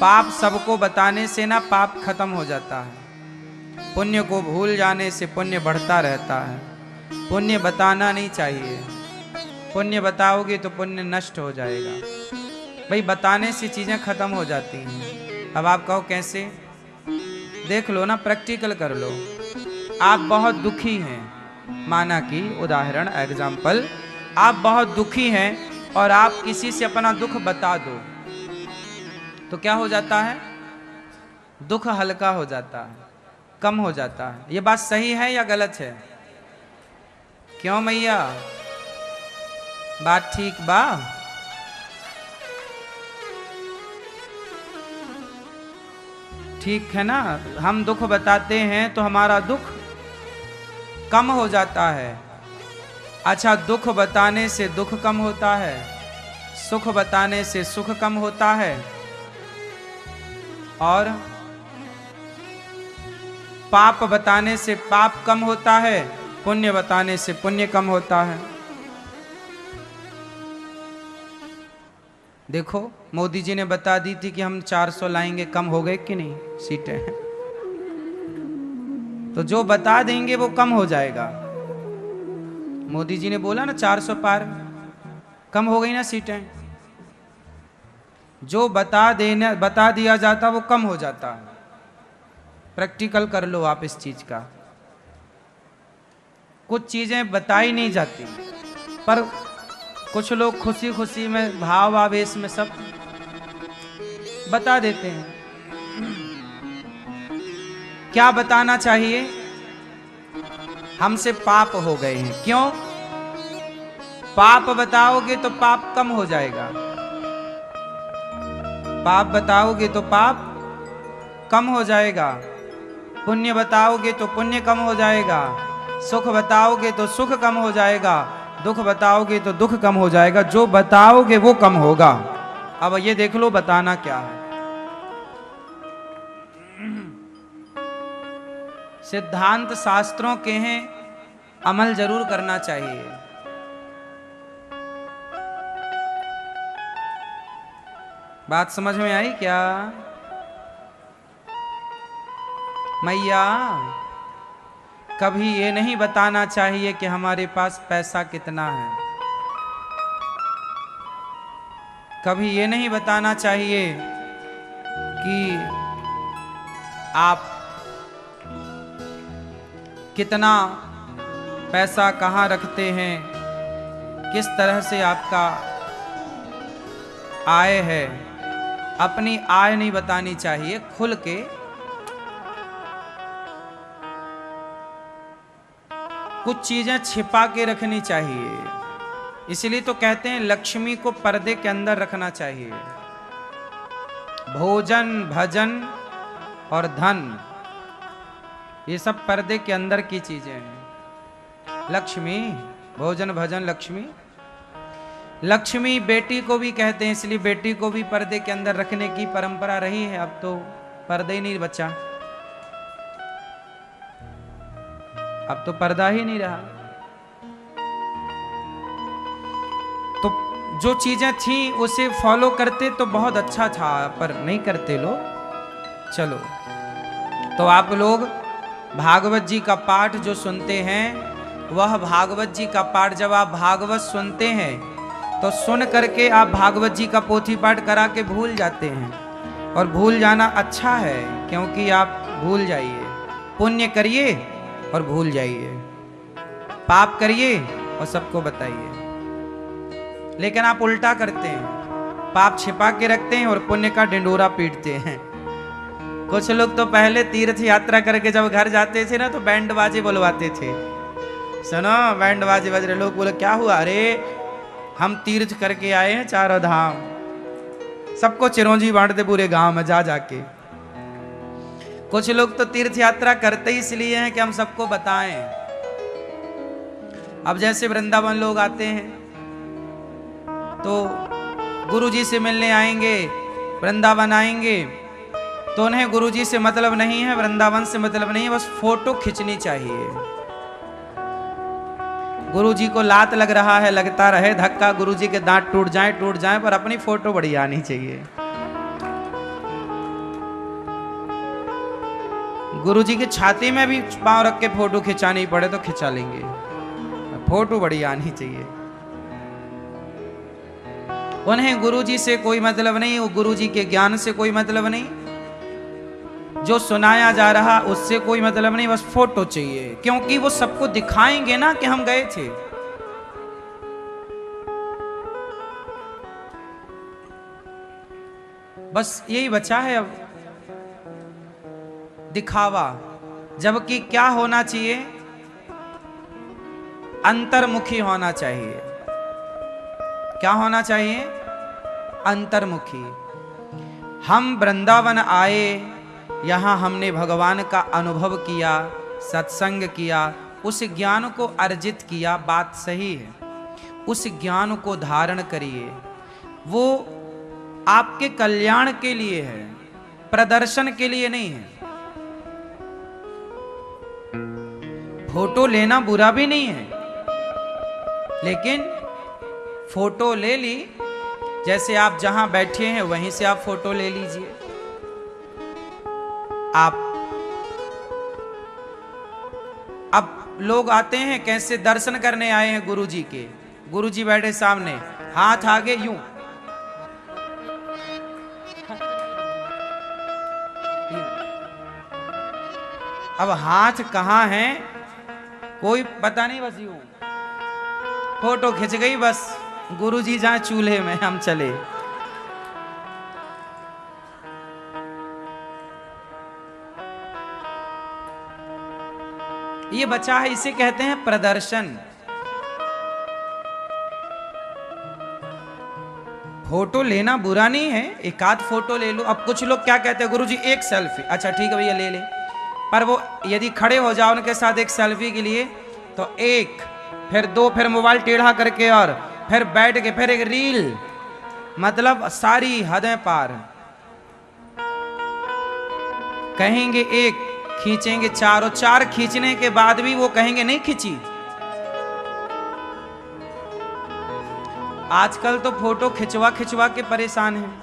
पाप सबको बताने से ना पाप खत्म हो जाता है, पुण्य को भूल जाने से पुण्य बढ़ता रहता है। पुण्य बताना नहीं चाहिए, पुण्य बताओगे तो पुण्य नष्ट हो जाएगा। भाई बताने से चीजें खत्म हो जाती हैं। अब आप कहो कैसे? देख लो ना, प्रैक्टिकल कर लो। आप बहुत दुखी हैं, माना कि उदाहरण एग्जाम्पल, आप बहुत दुखी हैं और आप किसी से अपना दुख बता दो तो क्या हो जाता है? दुख हल्का हो जाता है, कम हो जाता है। ये बात सही है या गलत है? क्यों मैया, बात ठीक बा? ठीक है ना? हम दुख बताते हैं तो हमारा दुख कम हो जाता है। अच्छा, दुख बताने से दुख कम होता है, सुख बताने से सुख कम होता है, और पाप बताने से पाप कम होता है, पुण्य बताने से पुण्य कम होता है। देखो, मोदी जी ने बता दी थी कि हम 400 लाएंगे, कम हो गए कि नहीं सीटें? तो जो बता देंगे वो कम हो जाएगा। मोदी जी ने बोला ना 400 पार, कम हो गई ना सीटें। जो बता दिया जाता वो कम हो जाता। प्रैक्टिकल कर लो आप इस चीज का। कुछ चीजें बताई नहीं जाती, पर कुछ लोग खुशी खुशी में, भाव आवेश में सब बता देते हैं। क्या बताना चाहिए? हमसे पाप हो गए हैं। क्यों? पाप बताओगे तो पाप कम हो जाएगा, पाप बताओगे तो पाप कम हो जाएगा, पुण्य बताओगे तो पुण्य कम हो जाएगा, सुख बताओगे तो सुख कम हो जाएगा, दुख बताओगे तो दुख कम हो जाएगा। जो बताओगे वो कम होगा। अब ये देख लो बताना क्या है। सिद्धांत शास्त्रों के हैं, अमल जरूर करना चाहिए। बात समझ में आई क्या मैया? कभी ये नहीं बताना चाहिए कि हमारे पास पैसा कितना है, कभी ये नहीं बताना चाहिए कि आप कितना पैसा कहाँ रखते हैं, किस तरह से आपका आय है। अपनी आय नहीं बतानी चाहिए, खुल के कुछ चीजें छिपा के रखनी चाहिए। इसलिए तो कहते हैं लक्ष्मी को पर्दे के अंदर रखना चाहिए। भोजन, भजन और धन, ये सब पर्दे के अंदर की चीजें हैं। लक्ष्मी, भोजन, भजन, लक्ष्मी। लक्ष्मी बेटी को भी कहते हैं, इसलिए बेटी को भी पर्दे के अंदर रखने की परंपरा रही है। अब तो पर्दे ही नहीं बचा, अब तो पर्दा ही नहीं रहा। तो जो चीजें थी उसे फॉलो करते तो बहुत अच्छा था, पर नहीं करते लोग। चलो, तो आप लोग भागवत जी का पाठ जो सुनते हैं, वह भागवत जी का पाठ जब आप भागवत सुनते हैं तो सुन करके आप भागवत जी का पोथी पाठ करा के भूल जाते हैं। और भूल जाना अच्छा है, क्योंकि आप भूल जाइए। पुण्य करिए और भूल जाइए, पाप करिए और सबको बताइए। लेकिन आप उल्टा करते हैं, पाप छिपा के रखते हैं और पुण्य का ढिंडोरा पीटते हैं। कुछ लोग तो पहले तीर्थ यात्रा करके जब घर जाते थे ना, तो बैंड बाजे बुलवाते थे। सुनो, बैंड बाजे बज रहे, लोग बोले क्या हुआ? अरे हम तीर्थ करके आए हैं, चारों धाम। सबको चिरौंजी बांटते पूरे गांव में जा जाके। कुछ लोग तो तीर्थ यात्रा करते ही इसलिए हैं कि हम सबको बताएं। अब जैसे वृंदावन लोग आते हैं तो गुरुजी से मिलने आएंगे, वृंदावन आएंगे, तो उन्हें गुरुजी से मतलब नहीं है, वृंदावन से मतलब नहीं है, बस फोटो खींचनी चाहिए। गुरुजी को लात लग रहा है, लगता रहे धक्का, गुरुजी के दांत टूट जाएं, पर अपनी फोटो बढ़िया आनी चाहिए। गुरुजी की छाती में भी पांव रख के फोटो खिंचानी पड़े तो खिंचा लेंगे। फोटो बड़ी आनी चाहिए। उन्हें गुरुजी से कोई मतलब नहीं, वो गुरुजी के ज्ञान से कोई मतलब नहीं, जो सुनाया जा रहा उससे कोई मतलब नहीं, बस फोटो चाहिए, क्योंकि वो सबको दिखाएंगे ना कि हम गए थे। बस यही बचा है अब, दिखावा। जबकि क्या होना चाहिए? अंतर्मुखी होना चाहिए। क्या होना चाहिए? अंतर्मुखी। हम वृंदावन आए, यहां हमने भगवान का अनुभव किया, सत्संग किया, उस ज्ञान को अर्जित किया, बात सही है। उस ज्ञान को धारण करिए, वो आपके कल्याण के लिए है, प्रदर्शन के लिए नहीं है। फोटो लेना बुरा भी नहीं है, लेकिन फोटो ले ली, जैसे आप जहां बैठे हैं वहीं से आप फोटो ले लीजिए। आप अब लोग आते हैं कैसे दर्शन करने आए हैं गुरुजी के, गुरुजी बैठे सामने, हाथ आगे यूं, अब हाथ कहां है कोई पता नहीं, बस यूं फोटो खिंच गई, बस गुरुजी जहां चूल्हे में हम चले। ये बचा है, इसे कहते हैं प्रदर्शन। फोटो लेना बुरा नहीं है, एक आध फोटो ले लो। अब कुछ लोग क्या कहते हैं, गुरुजी एक सेल्फी, अच्छा ठीक है भैया ले ले, पर वो यदि खड़े हो जाओ उनके साथ एक सेल्फी के लिए तो एक, फिर दो, फिर मोबाइल टेढ़ा करके, और फिर बैठ के फिर एक रील, मतलब सारी हदें पार। कहेंगे एक, खींचेंगे चार, और चार खींचने के बाद भी वो कहेंगे नहीं खींची। आजकल तो फोटो खिंचवा खिंचवा के परेशान हैं।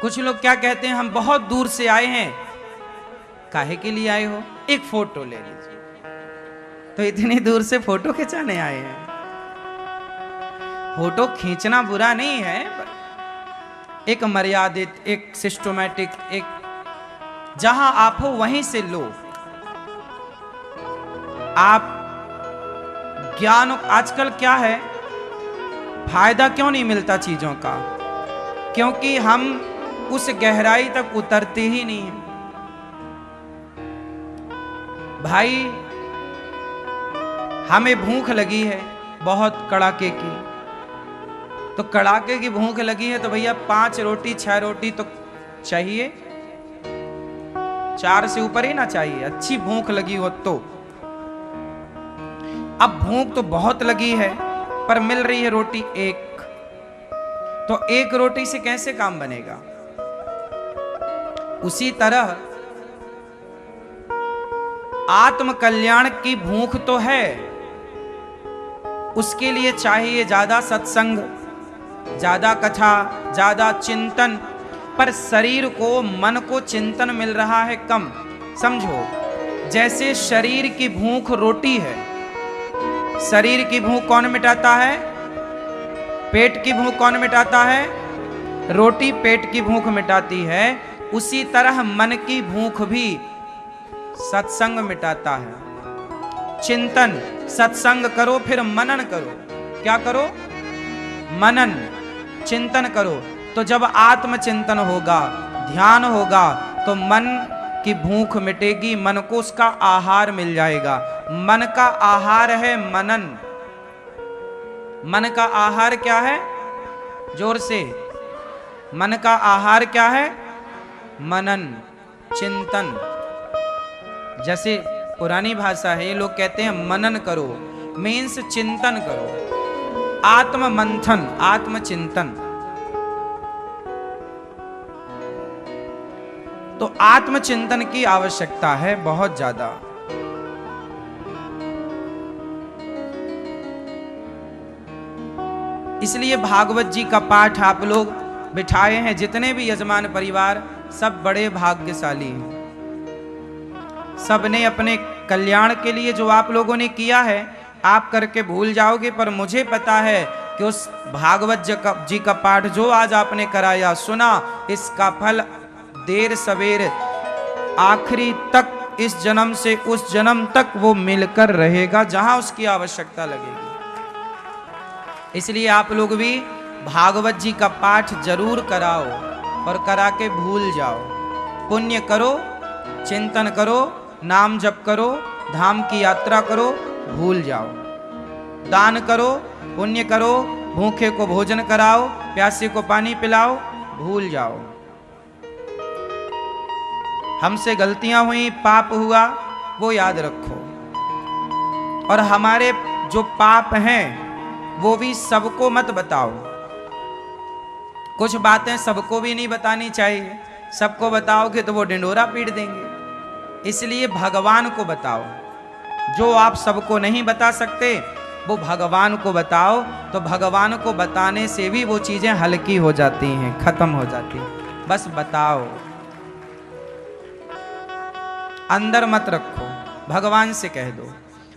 कुछ लोग क्या कहते हैं, हम बहुत दूर से आए हैं। काहे के लिए आए हो? एक फोटो ले लीजिए। तो इतनी दूर से फोटो खिंचाने आए हैं? फोटो खींचना बुरा नहीं है, एक मर्यादित, एक सिस्टमैटिक, एक जहां आप हो वहीं से लो। आप ज्ञान, आजकल क्या है, फायदा क्यों नहीं मिलता चीजों का? क्योंकि हम उस गहराई तक उतरते ही नहीं हैं। भाई हमें भूख लगी है बहुत कड़ाके की, तो कड़ाके की भूख लगी है तो भैया 5 रोटी 6 रोटी तो चाहिए, 4 से ऊपर ही ना चाहिए, अच्छी भूख लगी हो तो। अब भूख तो बहुत लगी है पर मिल रही है रोटी एक, तो एक रोटी से कैसे काम बनेगा? उसी तरह आत्म कल्याण की भूख तो है, उसके लिए चाहिए ज्यादा सत्संग, ज्यादा कथा, ज्यादा चिंतन, पर शरीर को, मन को चिंतन मिल रहा है कम। समझो, जैसे शरीर की भूख रोटी है, शरीर की भूख कौन मिटाता है? पेट की भूख कौन मिटाता है? रोटी पेट की भूख मिटाती है। उसी तरह मन की भूख भी सत्संग मिटाता है। चिंतन, सत्संग करो, फिर मनन करो। क्या करो? मनन, चिंतन करो। तो जब आत्मचिंतन होगा, ध्यान होगा, तो मन की भूख मिटेगी, मन को उसका आहार मिल जाएगा। मन का आहार है मनन। मन का आहार क्या है? जोर से, मन का आहार क्या है? मनन, चिंतन। जैसे पुरानी भाषा है, ये लोग कहते हैं मनन करो, मीन्स चिंतन करो, आत्म मंथन, आत्मचिंतन। तो आत्मचिंतन की आवश्यकता है बहुत ज्यादा। इसलिए भागवत जी का पाठ आप लोग बिठाए हैं। जितने भी यजमान परिवार सब बड़े भाग्यशाली हैं। सबने अपने कल्याण के लिए जो आप लोगों ने किया है आप करके भूल जाओगे, पर मुझे पता है कि उस भागवत जी का पाठ जो आज आपने कराया सुना, इसका फल देर सवेर आखिरी तक, इस जन्म से उस जन्म तक वो मिलकर रहेगा जहां उसकी आवश्यकता लगेगी। इसलिए आप लोग भी भागवत जी का पाठ जरूर कराओ और करा के भूल जाओ। पुण्य करो, चिंतन करो, नाम जप करो, धाम की यात्रा करो, भूल जाओ। दान करो, पुण्य करो, भूखे को भोजन कराओ, प्यासे को पानी पिलाओ, भूल जाओ। हमसे गलतियां हुई, पाप हुआ, वो याद रखो। और हमारे जो पाप हैं वो भी सबको मत बताओ। कुछ बातें सबको भी नहीं बतानी चाहिए, सबको बताओगे तो वो डिंडोरा पीट देंगे। इसलिए भगवान को बताओ। जो आप सबको नहीं बता सकते वो भगवान को बताओ, तो भगवान को बताने से भी वो चीजें हल्की हो जाती हैं, खत्म हो जाती हैं। बस बताओ, अंदर मत रखो, भगवान से कह दो।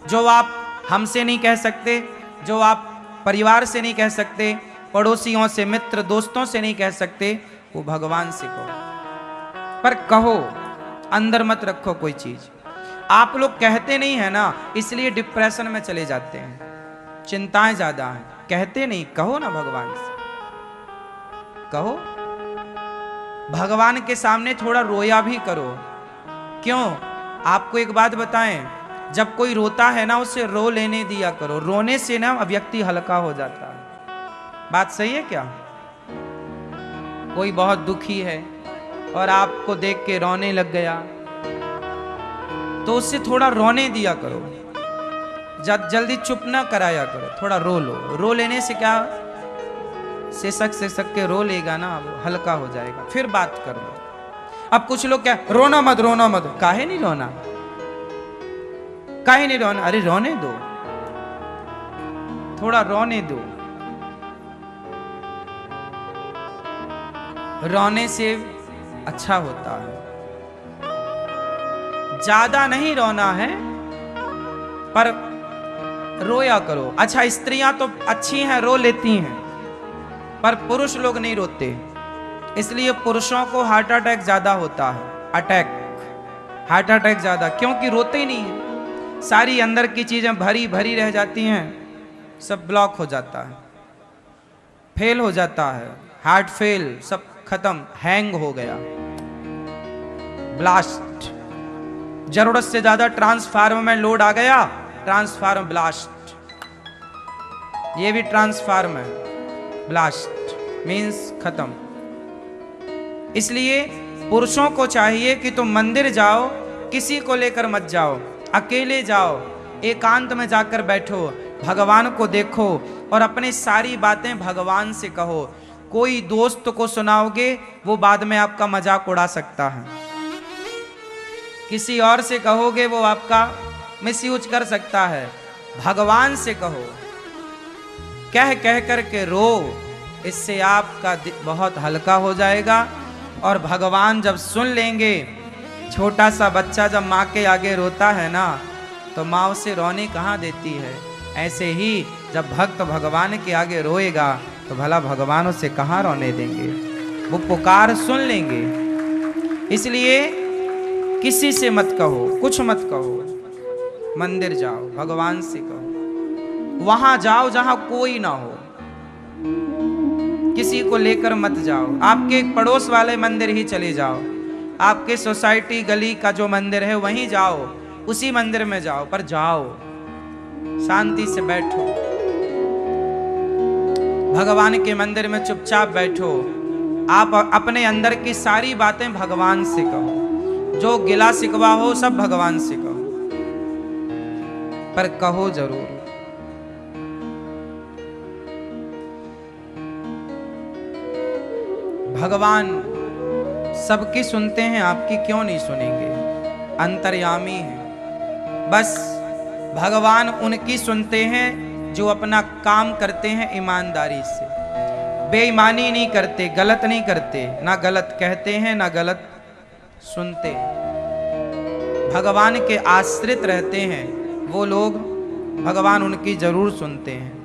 जो आप हमसे नहीं कह सकते, जो आप परिवार से नहीं कह सकते, पड़ोसियों से, मित्र दोस्तों से नहीं कह सकते, वो भगवान से कहो। पर कहो, अंदर मत रखो कोई चीज। आप लोग कहते नहीं है ना, इसलिए डिप्रेशन में चले जाते हैं, चिंताएं ज्यादा हैं। कहते नहीं, कहो ना भगवान से, कहो। भगवान के सामने थोड़ा रोया भी करो। क्यों? आपको एक बात बताएं, जब कोई रोता है ना उसे रो लेने दिया करो। रोने से ना व्यक्ति हल्का हो जाता है। बात सही है क्या? कोई बहुत दुखी है और आपको देख के रोने लग गया तो उससे थोड़ा रोने दिया करो, जल्दी चुप ना कराया करो, थोड़ा रो लो। रो लेने से क्या, सिसक के रो लेगा ना, वो हल्का हो जाएगा, फिर बात कर लो। अब कुछ लोग क्या, रोना मत, रोना मत। काहे नहीं रोना, काहे नहीं रोना? अरे रोने दो, थोड़ा रोने दो। रोने से अच्छा होता है। ज्यादा नहीं रोना है, पर रोया करो। अच्छा, स्त्रियां तो अच्छी हैं, रो लेती हैं, पर पुरुष लोग नहीं रोते। इसलिए पुरुषों को हार्ट अटैक ज्यादा होता है। हार्ट अटैक ज्यादा, क्योंकि रोते ही नहीं है। सारी अंदर की चीजें भरी भरी रह जाती हैं, सब ब्लॉक हो जाता है, फेल हो जाता है, हार्ट फेल, सब खत्म, हैंग हो गया, ब्लास्ट। जरूरत से ज्यादा ट्रांसफार्मर में लोड आ गया, ट्रांसफार्मर ब्लास्ट। ये भी ट्रांसफार्मर ब्लास्ट मींस खत्म। इसलिए पुरुषों को चाहिए कि तुम मंदिर जाओ, किसी को लेकर मत जाओ, अकेले जाओ, एकांत में जाकर बैठो, भगवान को देखो और अपनी सारी बातें भगवान से कहो। कोई दोस्त को सुनाओगे वो बाद में आपका मजाक उड़ा सकता है, किसी और से कहोगे वो आपका मिसयूज कर सकता है। भगवान से कहो, कह कह करके रो, इससे आपका बहुत हल्का हो जाएगा। और भगवान जब सुन लेंगे, छोटा सा बच्चा जब माँ के आगे रोता है ना, तो माँ उसे रोने कहाँ देती है। ऐसे ही जब भक्त भगवान के आगे रोएगा तो भला भगवान उसे कहाँ रोने देंगे, वो पुकार सुन लेंगे। इसलिए किसी से मत कहो, कुछ मत कहो, मंदिर जाओ, भगवान से कहो। वहां जाओ जहां कोई ना हो, किसी को लेकर मत जाओ। आपके पड़ोस वाले मंदिर ही चले जाओ, आपके सोसाइटी गली का जो मंदिर है वहीं जाओ, उसी मंदिर में जाओ, पर जाओ, शांति से बैठो, भगवान के मंदिर में चुपचाप बैठो। आप अपने अंदर की सारी बातें भगवान से कहो, जो गिला शिकवा हो सब भगवान से कहो, पर कहो जरूर। भगवान सबकी सुनते हैं, आपकी क्यों नहीं सुनेंगे? अंतर्यामी है, बस भगवान उनकी सुनते हैं जो अपना काम करते हैं ईमानदारी से, बेईमानी नहीं करते, गलत नहीं करते, ना गलत कहते हैं ना गलत सुनते, भगवान के आश्रित रहते हैं, वो लोग भगवान उनकी जरूर सुनते हैं।